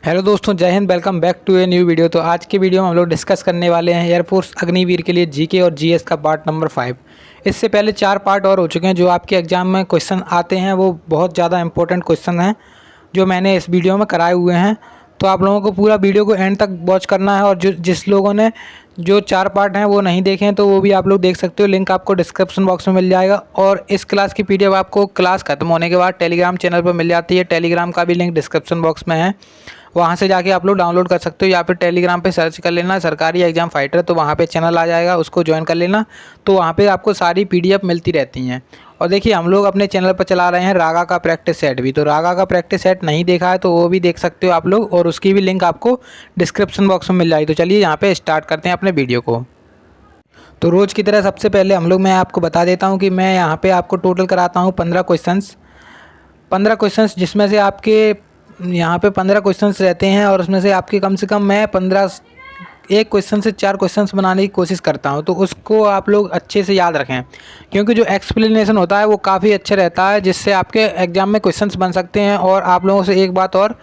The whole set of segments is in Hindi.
हेलो दोस्तों, जय हिंद। Welcome back to a new video. तो आज के वीडियो में हम लोग डिस्कस करने वाले हैं एयरफोर्स अग्निवीर के लिए जीके और जीएस का पार्ट नंबर 5। इससे पहले 4 पार्ट और हो चुके हैं जो आपके एग्जाम में क्वेश्चन आते हैं, वो बहुत ज़्यादा इंपॉर्टेंट क्वेश्चन हैं जो मैंने इस वीडियो में कराए हुए हैं। तो आप लोगों को पूरा वीडियो को एंड तक वॉच करना है, और जिस लोगों ने जो 4 पार्ट हैं वो नहीं देखे हैं तो वो भी आप लोग देख सकते हो। लिंक आपको डिस्क्रिप्शन बॉक्स में मिल जाएगा, और इस क्लास की पीडीएफ आपको क्लास खत्म होने के बाद टेलीग्राम चैनल पर मिल जाती है। टेलीग्राम का भी लिंक डिस्क्रिप्शन बॉक्स में है, वहाँ से जाके आप लोग डाउनलोड कर सकते हो, या फिर टेलीग्राम पे सर्च कर लेना सरकारी एग्जाम फाइटर, तो वहाँ पे चैनल आ जाएगा, उसको ज्वाइन कर लेना। तो वहाँ पे आपको सारी पीडीएफ मिलती रहती हैं। और देखिए, हम लोग अपने चैनल पर चला रहे हैं रागा का प्रैक्टिस सेट भी, तो रागा का प्रैक्टिस सेट नहीं देखा है तो वो भी देख सकते हो आप लोग, और उसकी भी लिंक आपको डिस्क्रिप्शन बॉक्स में मिल जाएगी। तो चलिए यहाँ पे स्टार्ट करते हैं अपने वीडियो को। तो रोज़ की तरह सबसे पहले मैं आपको बता देता हूँ कि मैं यहाँ पे आपको टोटल कराता हूँ 15 क्वेश्चंस, जिसमें से आपके यहाँ पे 15 क्वेश्चंस रहते हैं, और उसमें से आपके कम से कम मैं 15 एक क्वेश्चन से 4 क्वेश्चंस बनाने की कोशिश करता हूँ। तो उसको आप लोग अच्छे से याद रखें, क्योंकि जो एक्सप्लेनेशन होता है वो काफ़ी अच्छा रहता है, जिससे आपके एग्ज़ाम में क्वेश्चंस बन सकते हैं। और आप लोगों से एक बात और,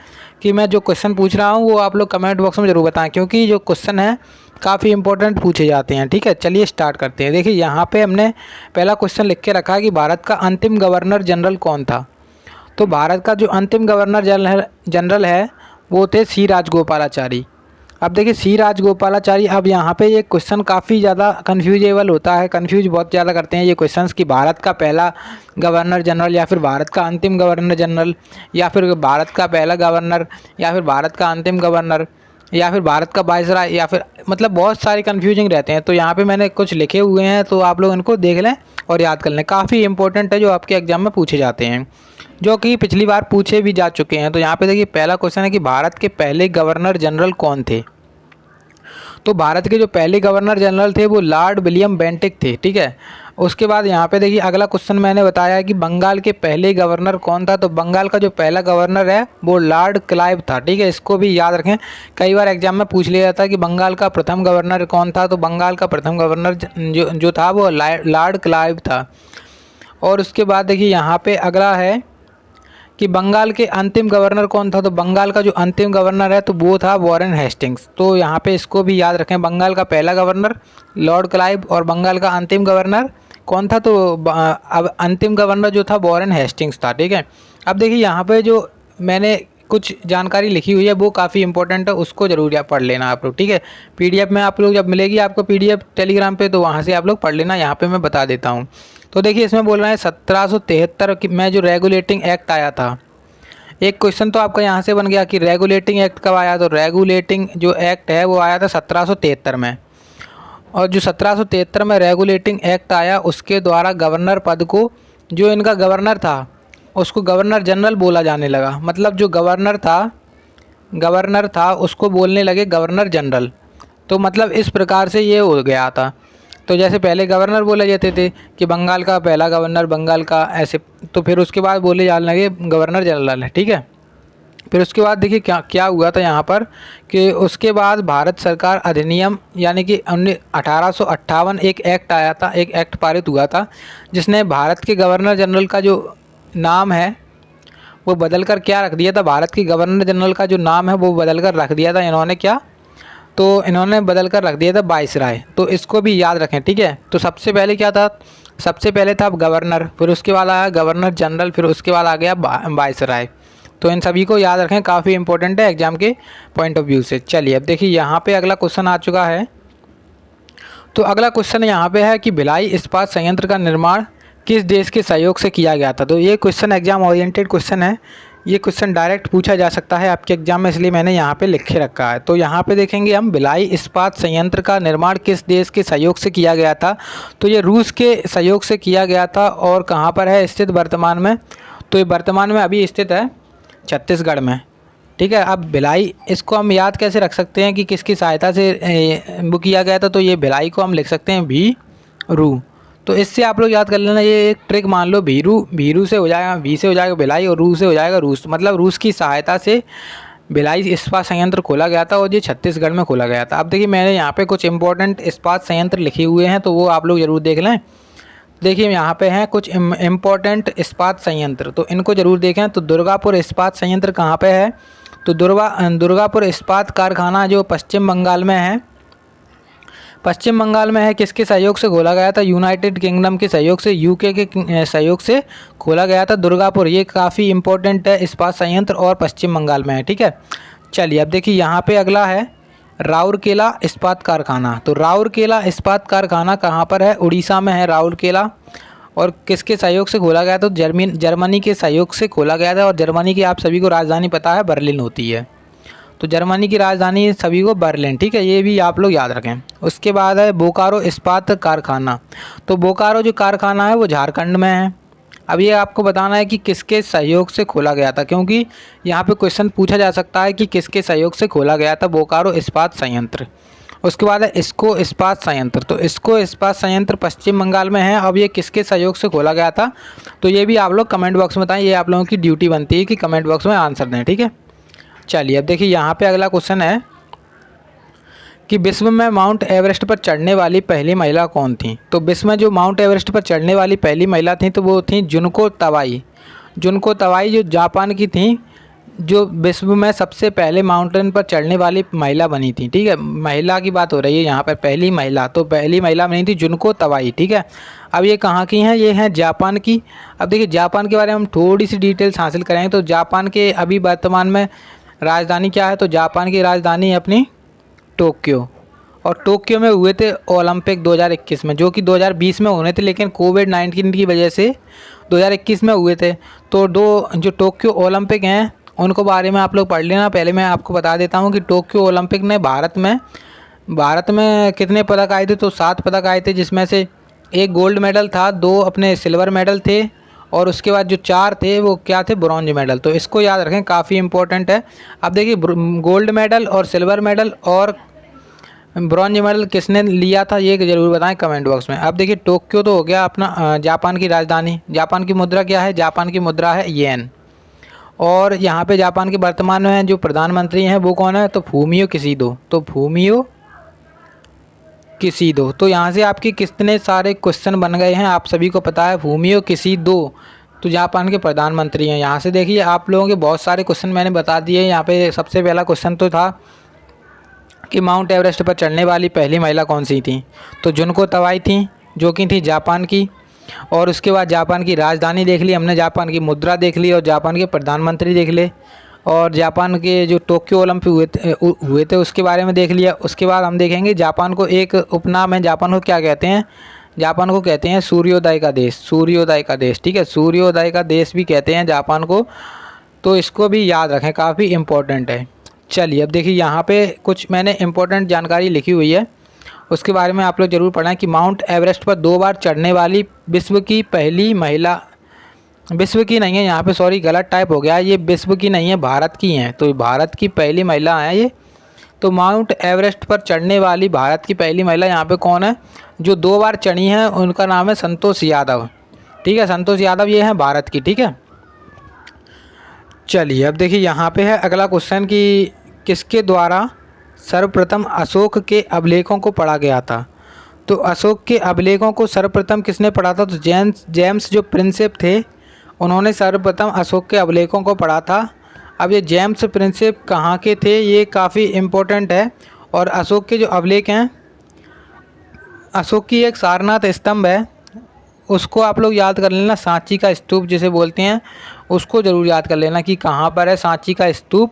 कि मैं जो क्वेश्चन पूछ रहा हूँ वो आप लोग कमेंट बॉक्स में ज़रूर बताएं, क्योंकि जो क्वेश्चन है काफ़ी इंपॉर्टेंट पूछे जाते हैं। ठीक है, चलिए स्टार्ट करते हैं। देखिए, यहाँ पे हमने पहला क्वेश्चन लिख के रखा है कि भारत का अंतिम गवर्नर जनरल कौन था। तो भारत का जो अंतिम गवर्नर जनरल है वो थे सी राजगोपालाचारी। अब देखिए, सी राजगोपालाचारी, अब यहाँ पे ये क्वेश्चन काफ़ी ज़्यादा कन्फ्यूजेबल होता है, कन्फ्यूज बहुत ज़्यादा करते हैं ये क्वेश्चंस कि भारत का पहला गवर्नर जनरल, या फिर भारत का अंतिम गवर्नर जनरल, या फिर भारत का पहला गवर्नर, या फिर भारत का अंतिम गवर्नर, या फिर भारत का वाइसराय, या फिर मतलब बहुत सारे कन्फ्यूजिंग रहते हैं। तो यहाँ पे मैंने कुछ लिखे हुए हैं, तो आप लोग इनको देख लें और याद कर लें। काफ़ी इंपॉर्टेंट है, जो आपके एग्जाम में पूछे जाते हैं, जो कि पिछली बार पूछे भी जा चुके हैं। तो यहाँ पे देखिए, पहला क्वेश्चन है कि भारत के पहले गवर्नर जनरल कौन थे। तो भारत के जो पहले गवर्नर जनरल थे वो लॉर्ड विलियम बेंटिक थे। ठीक है, उसके बाद यहाँ पे देखिए, अगला क्वेश्चन मैंने बताया कि बंगाल के पहले गवर्नर कौन था। तो बंगाल का जो पहला गवर्नर है वो लॉर्ड क्लाइव था। ठीक है, इसको भी याद रखें, कई बार एग्जाम में पूछ लिया जाता है कि बंगाल का प्रथम गवर्नर कौन था। तो बंगाल का प्रथम गवर्नर जो था वो लॉर्ड क्लाइव था। और उसके बाद देखिए, यहाँ पे अगला है कि बंगाल के अंतिम गवर्नर कौन था। तो बंगाल का जो अंतिम गवर्नर है तो वो था वॉरेन हेस्टिंग्स। तो यहाँ पे इसको भी याद रखें, बंगाल का पहला गवर्नर लॉर्ड क्लाइव, और बंगाल का अंतिम गवर्नर कौन था। तो अब अंतिम गवर्नर जो था वॉरेन हेस्टिंग्स था। ठीक है, अब देखिए, यहाँ पे जो मैंने कुछ जानकारी लिखी हुई है वो काफ़ी इंपॉर्टेंट है, उसको ज़रूर पढ़ लेना आप लोग। ठीक है, पीडीएफ में आप लोग जब मिलेगी आपको पीडीएफ टेलीग्राम पे, तो वहाँ से आप लोग पढ़ लेना। यहाँ पे मैं बता देता हूँ। तो देखिए, इसमें बोल रहे हैं 1773 में जो रेगुलेटिंग एक्ट आया था। एक क्वेश्चन तो आपका यहाँ से बन गया कि रेगुलेटिंग एक्ट कब आया। तो रेगुलेटिंग जो एक्ट है वो आया था 1773 में, और जो 1773 में रेगुलेटिंग एक्ट आया उसके द्वारा गवर्नर पद को, जो इनका गवर्नर था उसको गवर्नर जनरल बोला जाने लगा। मतलब जो गवर्नर था उसको बोलने लगे गवर्नर जनरल। तो मतलब इस प्रकार से ये हो गया था। तो जैसे पहले गवर्नर बोले जाते थे कि बंगाल का पहला गवर्नर बंगाल का, ऐसे, तो फिर उसके बाद बोले जाने लगे गवर्नर जनरल है। ठीक है, फिर उसके बाद देखिए क्या क्या हुआ था यहाँ पर, कि उसके बाद भारत सरकार अधिनियम यानी कि 1858 एक एक्ट आया था, एक एक्ट पारित हुआ था, जिसने भारत के गवर्नर जनरल का जो नाम है वो बदल कर क्या रख दिया था। भारत के गवर्नर जनरल का जो नाम है वो बदल कर रख दिया था इन्होंने, क्या, तो इन्होंने बदल कर रख दिया था वाइसराय। तो इसको भी याद रखें। ठीक है, तो सबसे पहले क्या था, सबसे पहले था गवर्नर, फिर उसके बाद आया गवर्नर जनरल, फिर उसके बाद आ गया वाइसराय। तो इन सभी को याद रखें, काफ़ी इंपॉर्टेंट है एग्जाम के पॉइंट ऑफ व्यू से। चलिए, अब देखिए, यहाँ पे अगला क्वेश्चन आ चुका है। तो अगला क्वेश्चन यहाँ पे है कि भिलाई इस्पात संयंत्र का निर्माण किस देश के सहयोग से किया गया था। तो ये क्वेश्चन एग्जाम ओरिएंटेड क्वेश्चन है, ये क्वेश्चन डायरेक्ट पूछा जा सकता है आपके एग्जाम में, इसलिए मैंने यहाँ पे लिख के रखा है। तो यहाँ पे देखेंगे हम, भिलाई इस्पात संयंत्र का निर्माण किस देश के सहयोग से किया गया था। तो ये रूस के सहयोग से किया गया था। और कहाँ पर है स्थित वर्तमान में, तो ये वर्तमान में अभी स्थित है छत्तीसगढ़ में। ठीक है, अब भिलाई, इसको हम याद कैसे रख सकते हैं कि किसकी सहायता से वो किया गया था। तो ये भिलाई को हम लिख सकते हैं भी रू। तो इससे आप लोग याद कर लेना, ये एक ट्रिक मान लो, भीरू से हो जाएगा, वी से हो जाएगा भिलाई, और रू से हो जाएगा रूस। मतलब रूस की सहायता से भिलाई इस्पात संयंत्र खोला गया था, और ये छत्तीसगढ़ में खोला गया था। अब देखिए, मैंने यहाँ पे कुछ इंपॉर्टेंट इस्पात संयंत्र लिखे हुए हैं, तो वो आप लोग ज़रूर देख लें। देखिए, यहाँ पे हैं कुछ इम्पोर्टेंट इस्पात संयंत्र, तो इनको ज़रूर देखें। तो दुर्गापुर इस्पात संयंत्र कहाँ पे है, तो दुर्गापुर इस्पात कारखाना जो पश्चिम बंगाल में है, पश्चिम बंगाल में है, किसके सहयोग से खोला गया था? यूनाइटेड किंगडम के सहयोग से, यूके के सहयोग से खोला गया था दुर्गापुर। ये काफ़ी इंपॉर्टेंट है इस्पात संयंत्र और पश्चिम बंगाल में है, ठीक है। चलिए अब देखिए यहाँ पे अगला है राउरकेला इस्पात कारखाना। तो राउरकेला इस्पात कारखाना कहाँ पर है? उड़ीसा में है राउरकेला। और किसके सहयोग से खोला गया? तो जर्मनी के सहयोग से खोला गया था। और जर्मनी की आप सभी को राजधानी पता है, बर्लिन होती है। तो जर्मनी की राजधानी सभी को बर्लिन, ठीक है, ये भी आप लोग याद रखें। उसके बाद है बोकारो इस्पात कारखाना। तो बोकारो जो कारखाना है वो झारखंड में है। अब ये आपको बताना है कि किसके सहयोग से खोला गया था, क्योंकि यहाँ पे क्वेश्चन पूछा जा सकता है कि किसके सहयोग से खोला गया था बोकारो इस्पात संयंत्र। उसके बाद है इसको इस्पात संयंत्र। तो इसको इस्पात संयंत्र पश्चिम बंगाल में है। अब ये किसके सहयोग से खोला गया था, तो ये भी आप लोग कमेंट बॉक्स में बताएं। ये आप लोगों की ड्यूटी बनती है कि कमेंट बॉक्स में आंसर दें, ठीक है। चलिए अब देखिए यहाँ पे अगला क्वेश्चन है कि विश्व में माउंट एवरेस्ट पर चढ़ने वाली पहली महिला कौन थी? तो विश्व में जो माउंट एवरेस्ट पर चढ़ने वाली पहली महिला थी तो वो थी जुनको तवाई। जुनको तवाई जो जापान की थी, जो विश्व में सबसे पहले माउंटेन पर चढ़ने वाली महिला बनी थी, ठीक है। महिला की बात हो रही है यहाँ पर, पहली महिला। तो पहली महिला बनी थी जुनको तवाई, ठीक है। अब ये कहाँ की हैं? ये हैं जापान की। अब देखिए जापान के बारे में हम थोड़ी सी डिटेल्स हासिल करेंगे। तो जापान के अभी वर्तमान में राजधानी क्या है? तो जापान की राजधानी है अपनी टोक्यो। और टोक्यो में हुए थे ओलंपिक 2021 में, जो कि 2020 में होने थे, लेकिन कोविड-19 की वजह से 2021 में हुए थे। तो जो टोक्यो ओलंपिक हैं उनको बारे में आप लोग पढ़ लेना। पहले मैं आपको बता देता हूँ कि टोक्यो ओलंपिक ने भारत में कितने पदक आए थे? तो 7 पदक आए थे, जिसमें से 1 गोल्ड मेडल था, 2 अपने सिल्वर मेडल थे, और उसके बाद जो 4 थे वो क्या थे? Bronze medal. तो इसको याद रखें, काफ़ी इंपॉर्टेंट है। अब देखिए गोल्ड मेडल और सिल्वर मेडल और ब्रॉन्ज मेडल किसने लिया था, ये ज़रूर बताएं कमेंट बॉक्स में। अब देखिए टोक्यो तो हो गया अपना जापान की राजधानी। जापान की मुद्रा क्या है? जापान की मुद्रा है येन। और यहाँ पे जापान के वर्तमान में जो प्रधानमंत्री हैं वो कौन है? तो फूमियो किशिडो। तो फूमियो किशिडो। तो यहाँ से आपके कितने सारे क्वेश्चन बन गए हैं आप सभी को पता है। फूमियो किशिडो तो जापान के प्रधानमंत्री हैं। यहाँ से देखिए आप लोगों के बहुत सारे क्वेश्चन मैंने बता दिए। यहाँ पे सबसे पहला क्वेश्चन तो था कि माउंट एवरेस्ट पर चढ़ने वाली पहली महिला कौन सी थी? तो जुनको तवाई थी, जो कि थी जापान की। और उसके बाद जापान की राजधानी देख ली हमने, जापान की मुद्रा देख ली, और जापान के प्रधानमंत्री देख ले, और जापान के जो टोक्यो ओलंपिक हुए थे उसके बारे में देख लिया। उसके बाद हम देखेंगे जापान को एक उपनाम है, जापान को क्या कहते हैं? जापान को कहते हैं सूर्योदय का देश। सूर्योदय का देश, ठीक है, सूर्योदय का देश भी कहते हैं जापान को। तो इसको भी याद रखें, काफ़ी इम्पोर्टेंट है। चलिए अब देखिए यहाँ पे कुछ मैंने इम्पोर्टेंट जानकारी लिखी हुई है, उसके बारे में आप लोग ज़रूर पढ़ें कि माउंट एवरेस्ट पर 2 बार चढ़ने वाली विश्व की पहली महिला, विश्व की नहीं है यहाँ पे, सॉरी गलत टाइप हो गया, ये विश्व की नहीं है, भारत की हैं। तो भारत की पहली महिला है ये। तो माउंट एवरेस्ट पर चढ़ने वाली भारत की पहली महिला यहाँ पे कौन है? जो 2 बार चढ़ी हैं उनका नाम है संतोष यादव, ठीक है। संतोष यादव ये हैं भारत की, ठीक है। चलिए अब देखिए यहाँ पे है अगला क्वेश्चन कि किसके द्वारा सर्वप्रथम अशोक के अभिलेखों को पढ़ा गया था? तो अशोक के अभिलेखों को सर्वप्रथम किसने पढ़ा था? तो जेम्स जो प्रिंसेप थे उन्होंने सर्वप्रथम अशोक के अभिलेखों को पढ़ा था। अब ये जेम्स प्रिंसेप कहाँ के थे, ये काफ़ी इम्पोर्टेंट है। और अशोक के जो अभिलेख हैं, अशोक की एक सारनाथ स्तंभ है, उसको आप लोग याद कर लेना, सांची का स्तूप जिसे बोलते हैं, उसको ज़रूर याद कर लेना कि कहाँ पर है सांची का स्तूप।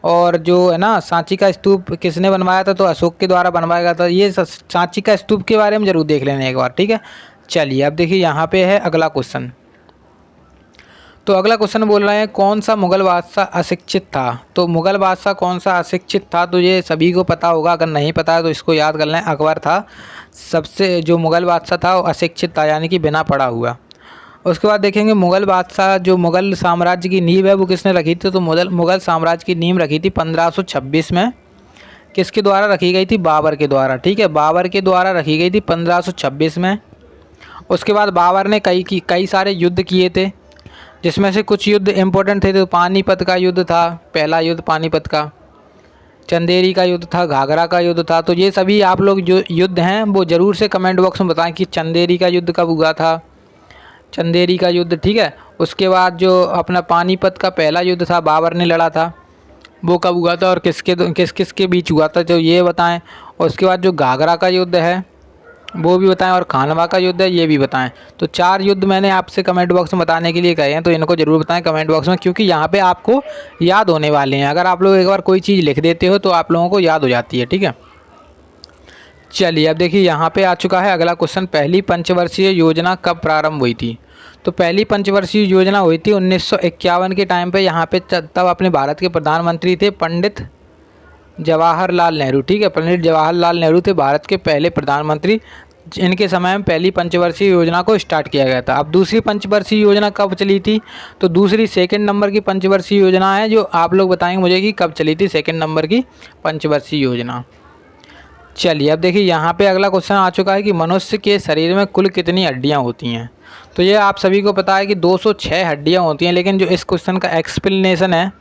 और जो है ना सांची का स्तूप किसने बनवाया था? तो अशोक के द्वारा बनवाया गया था। ये सांची का स्तूप के बारे में ज़रूर देख लेना एक बार, ठीक है। चलिए अब देखिए यहाँ पे है अगला क्वेश्चन। तो अगला क्वेश्चन बोल रहे हैं कौन सा मुग़ल बादशाह अशिक्षित था? तो मुग़ल बादशाह कौन सा अशिक्षित था? तो ये सभी को पता होगा, अगर नहीं पता है तो इसको याद कर लें। अकबर था सबसे, जो मुग़ल बादशाह था वो अशिक्षित था, यानी कि बिना पढ़ा हुआ। उसके बाद देखेंगे मुग़ल बादशाह, जो मुग़ल साम्राज्य की नींव है वो किसने रखी थी? तो मुग़ल साम्राज्य की नींव रखी थी 1526 में। किसके द्वारा रखी गई थी? बाबर के द्वारा, ठीक है, बाबर के द्वारा रखी गई थी 1526 में। उसके बाद बाबर ने कई सारे युद्ध किए थे, जिसमें से कुछ युद्ध इम्पोर्टेंट थे। तो पानीपत का युद्ध था, पहला युद्ध पानीपत का, चंदेरी का युद्ध था, घाघरा का युद्ध था। तो ये सभी आप लोग जो युद्ध हैं वो ज़रूर से कमेंट बॉक्स में बताएं कि चंदेरी का युद्ध कब हुआ था, चंदेरी का युद्ध, ठीक है। उसके बाद जो अपना पानीपत का पहला युद्ध था बाबर ने लड़ा था, वो कब हुआ था और किस किस के बीच हुआ था, तो ये बताएं। और उसके बाद जो घाघरा का युद्ध है वो भी बताएं, और खानवा का युद्ध है ये भी बताएं। तो 4 युद्ध मैंने आपसे कमेंट बॉक्स में बताने के लिए कहे हैं, तो इनको ज़रूर बताएं कमेंट बॉक्स में, क्योंकि यहाँ पे आपको याद होने वाले हैं। अगर आप लोग एक बार कोई चीज़ लिख देते हो तो आप लोगों को याद हो जाती है, ठीक है। चलिए अब देखिए यहाँ पे आ चुका है अगला क्वेश्चन, पहली पंचवर्षीय योजना कब प्रारंभ हुई थी। तो पहली पंचवर्षीय योजना हुई थी 1951 के टाइम पे। यहाँ पे तब अपने भारत के प्रधानमंत्री थे पंडित जवाहरलाल नेहरू, ठीक है। पंडित जवाहरलाल नेहरू थे भारत के पहले प्रधानमंत्री। इनके समय में पहली पंचवर्षीय योजना को स्टार्ट किया गया था। अब दूसरी पंचवर्षीय योजना कब चली थी, तो दूसरी सेकंड नंबर की पंचवर्षीय योजना है, जो आप लोग बताएंगे मुझे कि कब चली थी सेकंड नंबर की पंचवर्षीय योजना। चलिए अब देखिए यहाँ पे अगला क्वेश्चन आ चुका है कि मनुष्य के शरीर में कुल कितनी हड्डियाँ होती हैं। तो ये आप सभी को पता है कि 206 हड्डियाँ होती हैं, लेकिन जो इस क्वेश्चन का एक्सप्लेनेशन है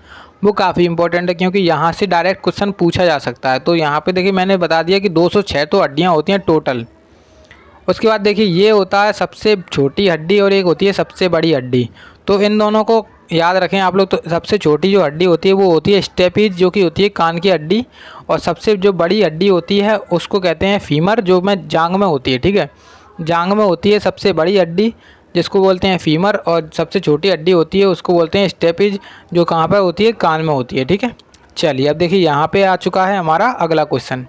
वो काफ़ी इंपॉर्टेंट है, क्योंकि यहाँ से डायरेक्ट क्वेश्चन पूछा जा सकता है। तो यहाँ पे देखिए मैंने बता दिया कि 206 तो हड्डियाँ होती हैं टोटल। उसके बाद देखिए ये होता है सबसे छोटी हड्डी और एक होती है सबसे बड़ी हड्डी। तो इन दोनों को याद रखें आप लोग। तो सबसे छोटी जो हड्डी होती है वो होती है स्टेपीज, जो कि होती है कान की हड्डी। और सबसे जो बड़ी हड्डी होती है उसको कहते हैं फीमर, जो में जांग में होती है, ठीक है। जांग में होती है सबसे बड़ी हड्डी, जिसको बोलते हैं फीमर। और सबसे छोटी हड्डी होती है उसको बोलते हैं स्टेपीज, जो कहाँ पर होती है, कान में होती है, ठीक है। चलिए अब देखिए यहाँ पे आ चुका है हमारा अगला क्वेश्चन।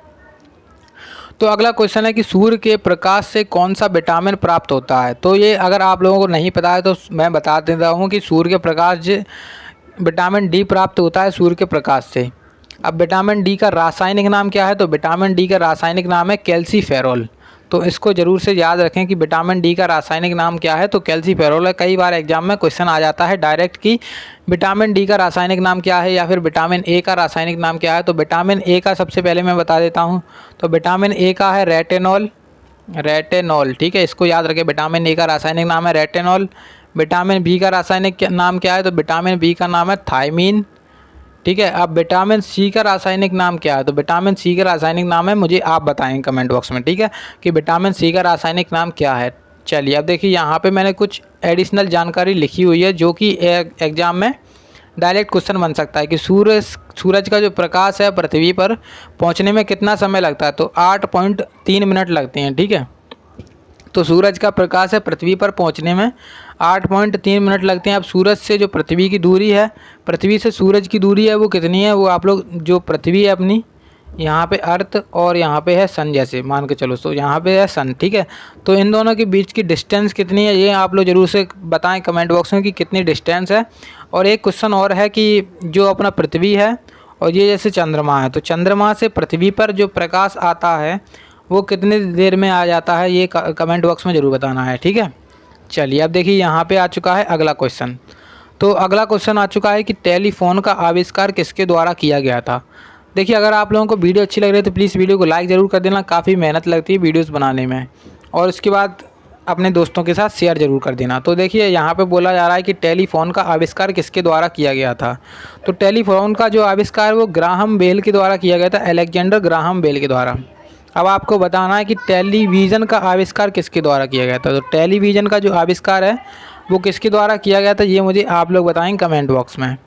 तो अगला क्वेश्चन है कि सूर्य के प्रकाश से कौन सा विटामिन प्राप्त होता है। तो ये अगर आप लोगों को नहीं पता है तो मैं बता देता हूँ कि सूर्य के प्रकाश से विटामिन डी प्राप्त होता है सूर्य के प्रकाश से। अब विटामिन डी का रासायनिक नाम क्या है, तो विटामिन डी का रासायनिक नाम है कैल्सीफेरॉल। तो इसको ज़रूर से याद रखें कि विटामिन डी का रासायनिक नाम क्या है, तो कैल्सीफेरॉल है। कई बार एग्जाम में क्वेश्चन आ जाता है डायरेक्ट कि विटामिन डी का रासायनिक नाम क्या है या फिर विटामिन ए का रासायनिक नाम क्या है। तो विटामिन ए का सबसे पहले मैं बता देता हूँ। तो विटामिन ए का है रेटिनॉल, ठीक है। इसको याद रखें, विटामिन ए का रासायनिक नाम है रेटिनॉल। विटामिन बी का रासायनिक नाम क्या है, तो विटामिन बी का नाम है थायमीन, ठीक है। अब विटामिन सी का रासायनिक नाम क्या है, तो विटामिन सी का रासायनिक नाम है, मुझे आप बताएं कमेंट बॉक्स में, ठीक है, कि विटामिन सी का रासायनिक नाम क्या है। चलिए अब देखिए यहाँ पे मैंने कुछ एडिशनल जानकारी लिखी हुई है, जो कि एग्ज़ाम में डायरेक्ट क्वेश्चन बन सकता है कि सूरज का जो प्रकाश है पृथ्वी पर पहुँचने में कितना समय लगता है। तो 8.3 मिनट लगते हैं, ठीक है। तो सूरज का प्रकाश है पृथ्वी पर पहुंचने में 8.3 मिनट लगते हैं। अब सूरज से जो पृथ्वी की दूरी है, पृथ्वी से सूरज की दूरी है वो कितनी है, वो आप लोग, जो पृथ्वी है अपनी, यहाँ पे अर्थ और यहाँ पे है सन, जैसे मान के चलो, तो यहाँ पे है सन, ठीक है। तो इन दोनों के बीच की डिस्टेंस कितनी है, ये आप लोग ज़रूर से बताएं कमेंट बॉक्स में कि कितनी डिस्टेंस है। और एक क्वेश्चन और है कि जो अपना पृथ्वी है और ये जैसे चंद्रमा है, तो चंद्रमा से पृथ्वी पर जो प्रकाश आता है वो कितनी देर में आ जाता है, ये कमेंट बॉक्स में ज़रूर बताना है, ठीक है। चलिए अब देखिए यहाँ पे आ चुका है अगला क्वेश्चन। तो अगला क्वेश्चन आ चुका है कि टेलीफोन का आविष्कार किसके द्वारा किया गया था। देखिए अगर आप लोगों को वीडियो अच्छी लग रही है तो प्लीज़ वीडियो को लाइक ज़रूर कर देना, काफ़ी मेहनत लगती है वीडियोज़ बनाने में। और उसके बाद अपने दोस्तों के साथ शेयर ज़रूर कर देना। तो देखिए यहाँ पे बोला जा रहा है कि टेलीफोन का आविष्कार किसके द्वारा किया गया था। तो टेलीफोन का जो आविष्कार वो ग्राहम बेल के द्वारा किया गया था, अलेक्जेंडर ग्राहम बेल के द्वारा। अब आपको बताना है कि टेलीविज़न का आविष्कार किसके द्वारा किया गया था। तो टेलीविज़न का जो आविष्कार है वो किसके द्वारा किया गया था, ये मुझे आप लोग बताएं कमेंट बॉक्स में।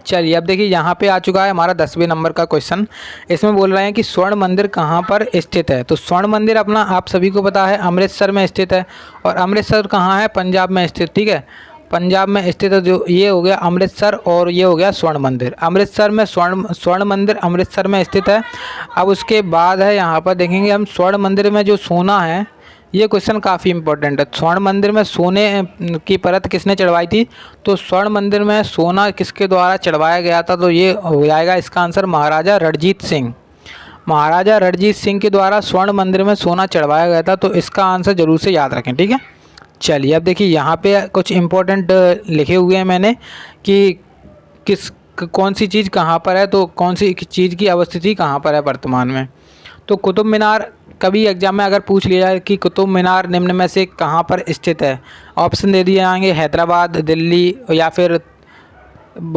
चलिए अब देखिए यहाँ पे आ चुका है हमारा 10वें नंबर का क्वेश्चन। इसमें बोल रहे हैं कि स्वर्ण मंदिर कहाँ पर स्थित है। तो स्वर्ण मंदिर अपना आप सभी को पता है अमृतसर में स्थित है। और अमृतसर कहाँ है, पंजाब में स्थित, ठीक है, पंजाब में स्थित है। जो ये हो गया अमृतसर और ये हो गया स्वर्ण मंदिर। अमृतसर में स्वर्ण मंदिर अमृतसर में स्थित है। अब उसके बाद है यहाँ पर देखेंगे हम स्वर्ण मंदिर में जो सोना है, ये क्वेश्चन काफ़ी इंपॉर्टेंट है। स्वर्ण मंदिर में सोने की परत किसने चढ़वाई थी। तो स्वर्ण मंदिर में सोना किसके द्वारा चढ़वाया गया था, तो ये हो जाएगा इसका आंसर महाराजा रणजीत सिंह। महाराजा रणजीत सिंह के द्वारा स्वर्ण मंदिर में सोना चढ़वाया गया था। तो इसका आंसर ज़रूर से याद रखें, ठीक है। चलिए अब देखिए यहाँ पे कुछ इम्पोर्टेंट लिखे हुए हैं मैंने कि कौन सी चीज़ कहाँ पर है, तो कौन सी चीज़ की अवस्थिति कहाँ पर है वर्तमान में। तो कुतुब मीनार, कभी एग्जाम में अगर पूछ लिया जाए कि कुतुब मीनार निम्न में से कहाँ पर स्थित है, ऑप्शन दे दिए जाएंगे हैदराबाद, दिल्ली, या फिर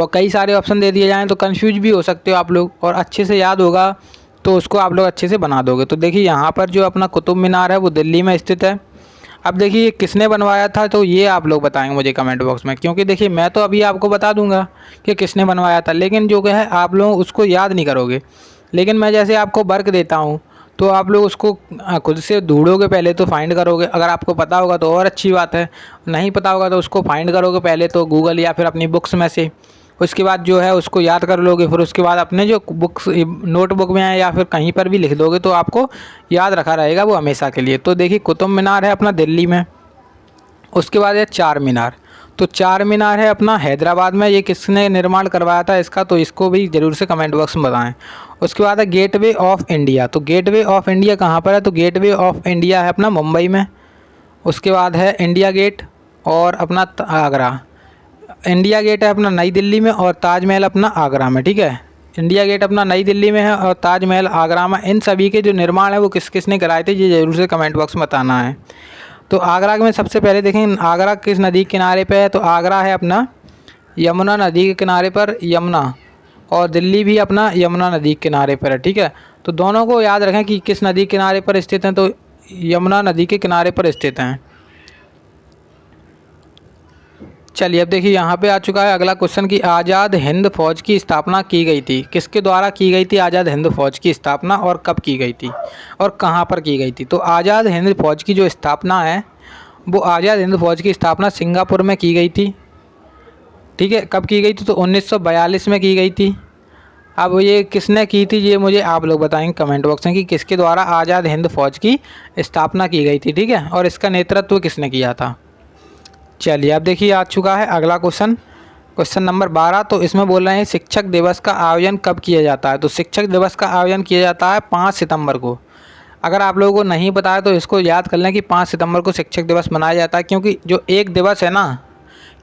कई सारे ऑप्शन दे दिए जाएँ तो कंफ्यूज भी हो सकते हो आप लोग। और अच्छे से याद होगा तो उसको आप लोग अच्छे से बना दोगे। तो देखिए यहाँ पर जो अपना कुतुब मीनार है वो दिल्ली में स्थित है। अब देखिए ये किसने बनवाया था, तो ये आप लोग बताएंगे मुझे कमेंट बॉक्स में, क्योंकि देखिए मैं तो अभी आपको बता दूंगा कि किसने बनवाया था, लेकिन जो है आप लोग उसको याद नहीं करोगे। लेकिन मैं जैसे आपको वर्क देता हूँ तो आप लोग उसको खुद से ढूंढोगे, पहले तो फाइंड करोगे, अगर आपको पता होगा तो और अच्छी बात है, नहीं पता होगा तो उसको फाइंड करोगे पहले तो गूगल या फिर अपनी बुक्स में से। उसके बाद जो है उसको याद कर लोगे, फिर उसके बाद अपने जो बुक्स नोटबुक में है या फिर कहीं पर भी लिख दोगे तो आपको याद रखा रहेगा वो हमेशा के लिए। तो देखिए कुतुब मीनार है अपना दिल्ली में, उसके बाद है चार मीनार। तो चार मीनार है अपना हैदराबाद में, ये किसने निर्माण करवाया था इसका, तो इसको भी ज़रूर से कमेंट बॉक्स में बताएं। उसके बाद है गेटवे ऑफ इंडिया। तो गेटवे ऑफ इंडिया कहाँ पर है, तो गेटवे ऑफ इंडिया है अपना मुंबई में। उसके बाद है इंडिया गेट और अपना आगरा। इंडिया गेट है अपना नई दिल्ली में और ताजमहल अपना आगरा में, ठीक है। इंडिया गेट अपना नई दिल्ली में है और ताजमहल आगरा में। इन सभी के जो निर्माण है वो किस किसने कराए थे, ये ज़रूर से कमेंट बॉक्स में बताना है। तो आगरा में सबसे पहले देखें आगरा किस नदी के किनारे पे है, तो आगरा है अपना यमुना नदी के किनारे पर, यमुना, और दिल्ली भी अपना यमुना नदी के किनारे पर है, ठीक है। तो दोनों को याद रखें कि किस नदी के किनारे पर स्थित हैं, तो यमुना नदी के किनारे पर स्थित हैं। चलिए अब देखिए यहाँ पे आ चुका है अगला क्वेश्चन कि आज़ाद हिंद फौज की स्थापना की गई थी, किसके द्वारा की गई थी आज़ाद हिंद फौज की स्थापना, और कब की गई थी और कहाँ पर की गई थी। तो आज़ाद हिंद फौज की जो स्थापना है वो आज़ाद हिंद फौज की स्थापना सिंगापुर में की गई थी, ठीक है। कब की गई थी, तो 1942 में की गई थी। अब ये किसने की थी ये मुझे आप लोग बताएंगे कमेंट बॉक्स में कि किसके द्वारा आज़ाद हिंद फौज की स्थापना की गई थी, ठीक है, और इसका नेतृत्व किसने किया था। चलिए अब देखिए आ चुका है अगला क्वेश्चन, क्वेश्चन नंबर 12। तो इसमें बोल रहे हैं शिक्षक दिवस का आयोजन कब किया जाता है। तो शिक्षक दिवस का आयोजन किया जाता है 5 सितंबर को। अगर आप लोगों को नहीं पता है तो इसको याद कर लें कि 5 सितंबर को शिक्षक दिवस मनाया जाता है, क्योंकि जो एक दिवस है ना,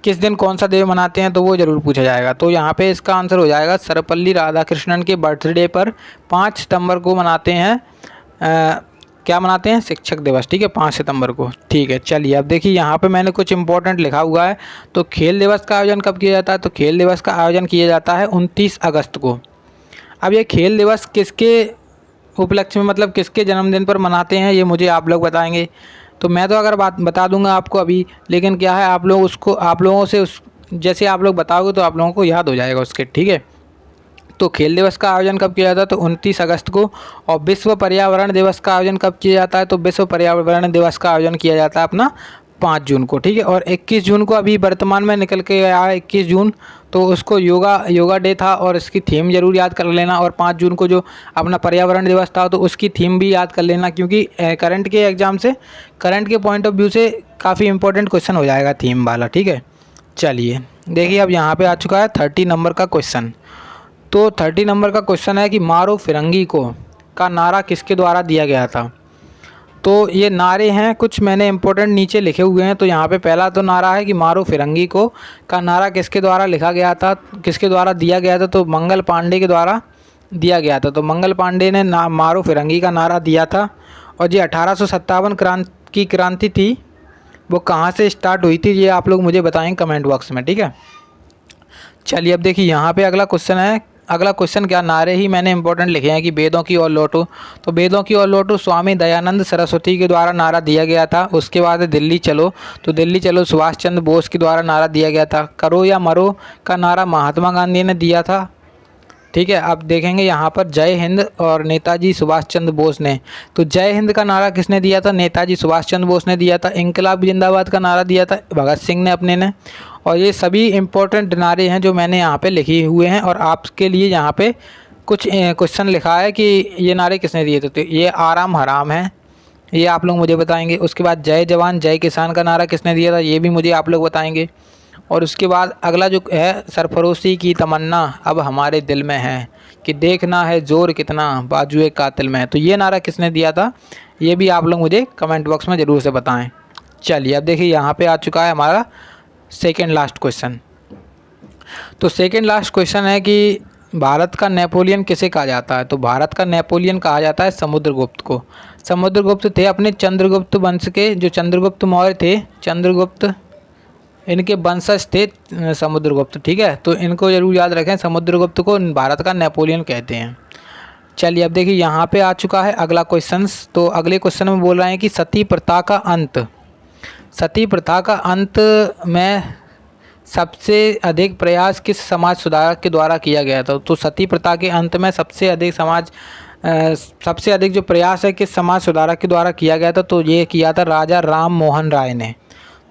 किस दिन कौन सा दिन मनाते हैं तो वो ज़रूर पूछा जाएगा। तो यहाँ पे इसका आंसर हो जाएगा सर्वपल्ली राधाकृष्णन के बर्थडे पर 5 सितंबर को मनाते हैं क्या मनाते हैं, शिक्षक दिवस, ठीक है, 5 सितंबर को, ठीक है। चलिए अब देखिए यहाँ पे मैंने कुछ इंपॉर्टेंट लिखा हुआ है। तो खेल दिवस का आयोजन कब किया जाता है, तो खेल दिवस का आयोजन किया जाता है 29 अगस्त को। अब ये खेल दिवस किसके उपलक्ष्य में, मतलब किसके जन्मदिन पर मनाते हैं, ये मुझे आप लोग बताएंगे। तो मैं तो अगर बात बता दूंगा आपको अभी, लेकिन क्या है आप लोग उसको आप लोगों से उस जैसे आप लोग बताओगे तो आप लोगों को याद हो जाएगा उसके, ठीक है। तो खेल दिवस का आयोजन कब किया जाता है, तो 29 अगस्त को। और विश्व पर्यावरण दिवस का आयोजन कब किया जाता है, तो विश्व पर्यावरण दिवस का आयोजन किया जाता है अपना 5 जून को, ठीक है। और 21 जून को अभी वर्तमान में निकल के आया है 21 जून, तो उसको योगा डे था और इसकी थीम ज़रूर याद कर लेना। और 5 जून को जो अपना पर्यावरण दिवस था तो उसकी थीम भी याद कर लेना, क्योंकि करंट के एग्ज़ाम से, करंट के पॉइंट ऑफ व्यू से काफ़ी इंपॉर्टेंट क्वेश्चन हो जाएगा थीम वाला, ठीक है। चलिए देखिए अब यहाँ पे आ चुका है 30 नंबर का क्वेश्चन। तो 30 नंबर का क्वेश्चन है कि मारो फिरंगी को का नारा किसके द्वारा दिया गया था। तो ये नारे हैं कुछ मैंने इंपॉर्टेंट नीचे लिखे हुए हैं। तो यहाँ पे पहला तो नारा है कि मारो फिरंगी को का नारा किसके द्वारा लिखा गया था, किसके द्वारा दिया गया था, तो मंगल पांडे के द्वारा दिया गया था। तो मंगल पांडे ने मारो फिरंगी का नारा दिया था। और ये 1857 की क्रांति थी, वो कहाँ से स्टार्ट हुई थी ये आप लोग मुझे बताएंगे कमेंट बॉक्स में, ठीक है। चलिए अब देखिए यहाँ पे अगला क्वेश्चन है, अगला क्वेश्चन क्या, नारे ही मैंने इंपॉर्टेंट लिखे हैं कि वेदों की ओर लौटो। तो वेदों की ओर लौटो स्वामी दयानंद सरस्वती के द्वारा नारा दिया गया था। उसके बाद दिल्ली चलो, तो दिल्ली चलो सुभाष चंद्र बोस के द्वारा नारा दिया गया था। करो या मरो का नारा महात्मा गांधी ने दिया था, ठीक है। अब देखेंगे यहाँ पर जय हिंद और नेताजी सुभाष चंद्र बोस ने। तो जय हिंद का नारा किसने दिया था, नेताजी सुभाष चंद्र बोस ने दिया था। इंकलाब जिंदाबाद का नारा दिया था भगत सिंह ने अपने ने। और ये सभी इंपॉर्टेंट नारे हैं जो मैंने यहाँ पे लिखे हुए हैं, और आपके लिए यहाँ पे कुछ क्वेश्चन लिखा है कि ये नारे किसने दिए थे। तो ये आराम हराम है, ये आप लोग मुझे बताएंगे। उसके बाद जय जवान जय किसान का नारा किसने दिया था, ये भी मुझे आप लोग बताएंगे। और उसके बाद अगला जो है, सरफरोशी की तमन्ना अब हमारे दिल में है कि देखना है जोर कितना बाजुए कातिल में है। तो ये नारा किसने दिया था, ये भी आप लोग मुझे कमेंट बॉक्स में ज़रूर से बताएं। चलिए अब देखिए यहाँ पे आ चुका है हमारा सेकेंड लास्ट क्वेश्चन। तो सेकेंड लास्ट क्वेश्चन है कि भारत का नेपोलियन किसे कहा जाता है। तो भारत का नेपोलियन कहा जाता है समुद्रगुप्त को। समुद्रगुप्त थे अपने चंद्रगुप्त वंश के, जो चंद्रगुप्त मौर्य थे, चंद्रगुप्त इनके वंशज थे समुद्रगुप्त, ठीक है। तो इनको जरूर याद रखें, समुद्रगुप्त को भारत का नेपोलियन कहते हैं। चलिए अब देखिए यहाँ पे आ चुका है अगला क्वेश्चन। तो अगले क्वेश्चन में बोल रहे हैं कि सती प्रथा का अंत सती प्रथा का अंत में सबसे अधिक प्रयास किस समाज सुधारक के द्वारा किया गया था? तो सती प्रथा के अंत में सबसे अधिक जो प्रयास है किस समाज सुधारक के द्वारा किया गया था? तो ये किया था राजा राम मोहन राय ने।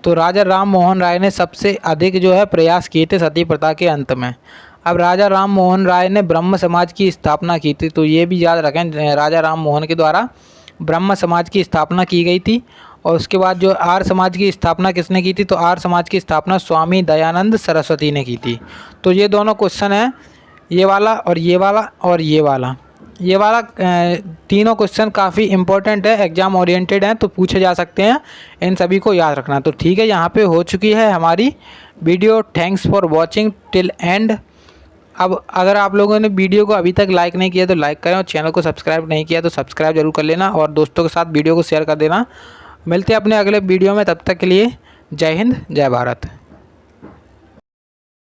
तो राजा राम मोहन राय ने सबसे अधिक जो है प्रयास किए थे सती प्रथा के अंत में। अब राजा राम मोहन राय ने ब्रह्म समाज की स्थापना की थी, तो ये भी याद रखें, राजा राम मोहन के द्वारा ब्रह्म समाज की स्थापना की गई थी। और उसके बाद जो आर्य समाज की स्थापना किसने की थी? तो आर्य समाज की स्थापना स्वामी दयानंद सरस्वती ने की थी। तो ये दोनों क्वेश्चन हैं, ये वाला और ये वाला और ये वाला। ये वाला तीनों क्वेश्चन काफ़ी इंपॉर्टेंट है, एग्ज़ाम ओरिएंटेड हैं, तो पूछे जा सकते हैं, इन सभी को याद रखना। तो ठीक है, यहाँ पे हो चुकी है हमारी video. Thanks for watching till and. अब अगर आप लोगों ने वीडियो को अभी तक लाइक नहीं किया तो लाइक करें, और चैनल को सब्सक्राइब नहीं किया तो सब्सक्राइब जरूर कर लेना, और दोस्तों के साथ वीडियो को शेयर कर देना। मिलते हैं अपने अगले वीडियो में, तब तक के लिए जय हिंद, जय भारत।